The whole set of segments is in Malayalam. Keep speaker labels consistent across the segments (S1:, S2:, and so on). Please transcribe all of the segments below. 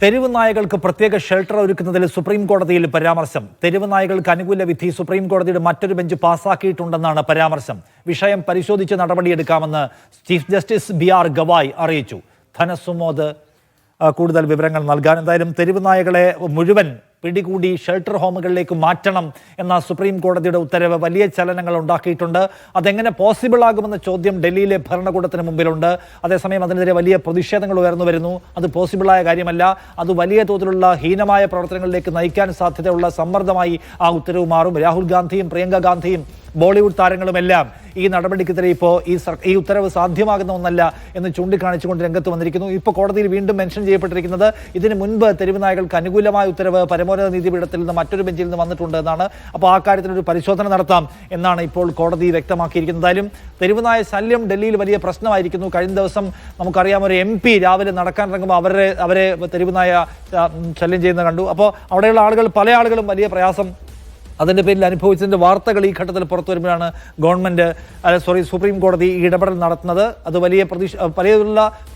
S1: തെരുവ് നായകൾക്ക് പ്രത്യേക ഷെൽട്ടർ ഒരുക്കുന്നതിൽ സുപ്രീം കോടതിയിൽ പരാമർശം. തെരുവ് നായകൾക്ക് അനുകൂല വിധി സുപ്രീം കോടതിയുടെ മറ്റൊരു ബെഞ്ച് പാസാക്കിയിട്ടുണ്ടെന്നാണ് പരാമർശം. വിഷയം പരിശോധിച്ച് നടപടിയെടുക്കാമെന്ന് ചീഫ് ജസ്റ്റിസ് BR ഗവായ് അറിയിച്ചു. ധനസുമോദ് കൂടുതൽ വിവരങ്ങൾ നൽകാൻ. എന്തായാലും തെരുവ് നായകളെ മുഴുവൻ പിടികൂടി ഷെൽട്ടർ ഹോമുകളിലേക്ക് മാറ്റണം എന്ന സുപ്രീം കോടതിയുടെ ഉത്തരവ് വലിയ ചലനങ്ങൾ ഉണ്ടാക്കിയിട്ടുണ്ട്. അതെങ്ങനെ പോസിബിൾ ആകുമെന്ന ചോദ്യം ഡൽഹിയിലെ ഭരണകൂടത്തിന് മുമ്പിലുണ്ട്. അതേസമയം അതിനെതിരെ വലിയ പ്രതിഷേധങ്ങൾ ഉയർന്നു വരുന്നു. അത് പോസിബിളായ കാര്യമല്ല. അത് വലിയ തോതിലുള്ള ഹീനമായ പ്രവർത്തനങ്ങളിലേക്ക് നയിക്കാൻ സാധ്യതയുള്ള സമ്മർദ്ദമായി ആ ഉത്തരവ് മാറും. രാഹുൽ ഗാന്ധിയും പ്രിയങ്ക ഗാന്ധിയും ബോളിവുഡ് താരങ്ങളുമെല്ലാം ഈ നടപടിക്കെതിരെ ഇപ്പോൾ ഈ ഉത്തരവ് സാധ്യമാകുന്ന ഒന്നല്ല എന്ന് ചൂണ്ടിക്കാണിച്ചുകൊണ്ട് രംഗത്ത് വന്നിരിക്കുന്നു. ഇപ്പോൾ കോടതിയിൽ വീണ്ടും മെൻഷൻ ചെയ്യപ്പെട്ടിരിക്കുന്നത് ഇതിന് മുൻപ് തെരുവ് നായകൾക്ക് അനുകൂലമായ ഉത്തരവ് പരമോന്നത നീതിപീഠത്തിൽ നിന്ന് മറ്റൊരു ബെഞ്ചിൽ നിന്ന് വന്നിട്ടുണ്ട് എന്നാണ്. അപ്പോൾ ആ കാര്യത്തിലൊരു പരിശോധന നടത്താം എന്നാണ് ഇപ്പോൾ കോടതി വ്യക്തമാക്കിയിരിക്കുന്നത്. എന്തായാലും തെരുവ് നായ ശല്യം ഡൽഹിയിൽ വലിയ പ്രശ്നമായിരിക്കുന്നു. കഴിഞ്ഞ ദിവസം നമുക്കറിയാം, ഒരു MP രാവിലെ നടക്കാൻ ഇറങ്ങുമ്പോൾ അവരെ തെരുവ് നായ ശല്യം ചെയ്യുന്നത് കണ്ടു. അപ്പോൾ അവിടെയുള്ള ആളുകൾ, പല ആളുകളും വലിയ പ്രയാസം അതിൻ്റെ പേരിൽ അനുഭവിച്ചതിൻ്റെ വാർത്തകൾ ഈ ഘട്ടത്തിൽ പുറത്തു വരുമ്പോഴാണ് സുപ്രീം കോടതി ഈ ഇടപെടൽ നടത്തുന്നത്. അത് വലിയ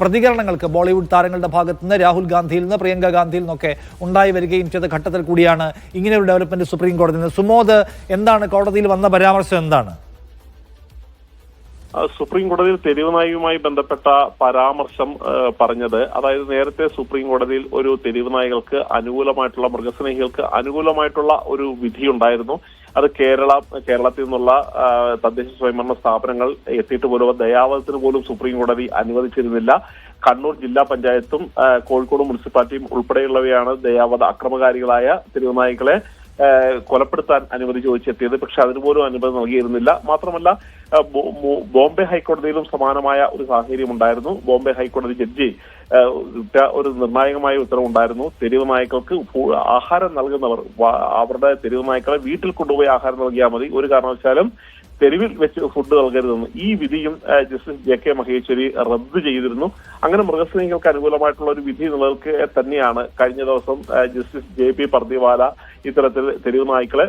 S1: പ്രതികരണങ്ങൾക്ക് ബോളിവുഡ് താരങ്ങളുടെ ഭാഗത്തു നിന്ന്, രാഹുൽ ഗാന്ധിയിൽ നിന്ന്, പ്രിയങ്ക ഗാന്ധിയിൽ നിന്നൊക്കെ ഉണ്ടായി വരികയും ചെയ്ത ഘട്ടത്തിൽ കൂടിയാണ് ഇങ്ങനെയൊരു ഡെവലപ്മെന്റ് സുപ്രീം കോടതിയിൽ നിന്ന്. സുമോദ്, എന്താണ് കോടതിയിൽ വന്ന പരാമർശം? എന്താണ്
S2: സുപ്രീം കോടതിയിൽ തെരുവ് നായയുമായി ബന്ധപ്പെട്ട പരാമർശം പറഞ്ഞത്? അതായത് നേരത്തെ സുപ്രീം കോടതിയിൽ ഒരു തെരുവ് നായകൾക്ക് അനുകൂലമായിട്ടുള്ള, മൃഗസ്നേഹികൾക്ക് അനുകൂലമായിട്ടുള്ള ഒരു വിധിയുണ്ടായിരുന്നു. അത് കേരളത്തിൽ നിന്നുള്ള തദ്ദേശ സ്വയംഭരണ സ്ഥാപനങ്ങൾ എത്തിയിട്ട് പോലും ദയാവധത്തിന് പോലും സുപ്രീം കോടതി അനുവദിച്ചിരുന്നില്ല. കണ്ണൂർ ജില്ലാ പഞ്ചായത്തും കോഴിക്കോട് മുനിസിപ്പാലിറ്റിയും ഉൾപ്പെടെയുള്ളവയാണ് ദയാവധ അക്രമകാരികളായ തെരുവ് നായ്ക്കളെ കൊലപ്പെടുത്താൻ അനുമതി ചോദിച്ചെത്തിയത്. പക്ഷെ അതിനുപോലും അനുമതി നൽകിയിരുന്നില്ല. മാത്രമല്ല, ബോംബെ ഹൈക്കോടതിയിലും സമാനമായ ഒരു സാഹചര്യം ഉണ്ടായിരുന്നു. ബോംബെ ഹൈക്കോടതി ജഡ്ജി ഒരു നിർണായകമായ ഉത്തരവുണ്ടായിരുന്നു. തെരുവ് നായ്ക്കൾക്ക് ആഹാരം നൽകുന്നവർ അവരുടെ തെരുവ് നായ്ക്കളെ വീട്ടിൽ കൊണ്ടുപോയി ആഹാരം നൽകിയാൽ മതി, ഒരു കാരണവശാലും തെരുവിൽ വെച്ച് ഫുഡ് നൽകരുതെന്ന്. ഈ വിധിയും ജസ്റ്റിസ് JK മഹേശ്വരി റദ്ദ് ചെയ്തിരുന്നു. അങ്ങനെ മൃഗസ്നേഹികൾക്ക് അനുകൂലമായിട്ടുള്ള ഒരു വിധി നിലനിൽക്കെ തന്നെയാണ് കഴിഞ്ഞ ദിവസം ജസ്റ്റിസ് JP പർദിവാല ഇത്തരത്തിൽ തെരുവ് നായ്ക്കളെ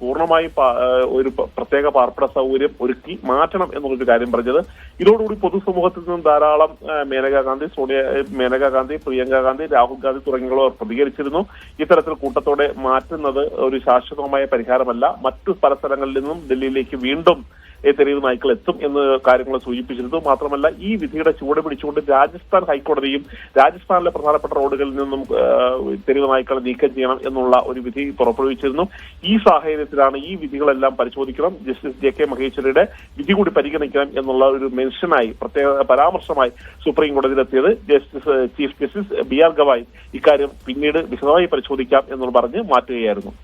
S2: പൂർണ്ണമായും ഒരു പ്രത്യേക പാർപ്പിട സൗകര്യം ഒരുക്കി മാറ്റണം എന്നുള്ളൊരു കാര്യം പറഞ്ഞത്. ഇതോടുകൂടി പൊതുസമൂഹത്തിൽ നിന്നും ധാരാളം മേനകാ ഗാന്ധി, പ്രിയങ്ക ഗാന്ധി, രാഹുൽ ഗാന്ധി തുടങ്ങിയവർ പ്രതികരിച്ചിരുന്നു. ഇത്തരത്തിൽ കൂട്ടത്തോടെ മാറ്റുന്നത് ഒരു ശാശ്വതമായ പരിഹാരമല്ല. മറ്റു പല സ്ഥലങ്ങളിൽ നിന്നും ഡൽഹിയിലേക്ക് വീണ്ടും തെരുവ് നായ്ക്കൾ എത്തും എന്ന് കാര്യങ്ങൾ സൂചിപ്പിച്ചിരുന്നു. മാത്രമല്ല, ഈ വിധിയുടെ ചുവട് പിടിച്ചുകൊണ്ട് രാജസ്ഥാൻ ഹൈക്കോടതിയും രാജസ്ഥാനിലെ പ്രധാനപ്പെട്ട റോഡുകളിൽ നിന്നും തെരുവ് നായ്ക്കളെ നീക്കം ചെയ്യണം എന്നുള്ള ഒരു വിധി പുറപ്പെടുവിച്ചിരുന്നു. ഈ സാഹചര്യത്തിലാണ് ഈ വിധികളെല്ലാം പരിശോധിക്കണം, ജസ്റ്റിസ് JK മഹേശ്വരിയുടെ വിധി കൂടി പരിഗണിക്കണം എന്നുള്ള ഒരു മെൻഷനായി, പ്രത്യേക പരാമർശമായി സുപ്രീം കോടതിയിലെത്തിയത്. ചീഫ് ജസ്റ്റിസ് BR ഗവായ് ഇക്കാര്യം പിന്നീട് വിശദമായി പരിശോധിക്കാം എന്ന് പറഞ്ഞ് മാറ്റുകയായിരുന്നു.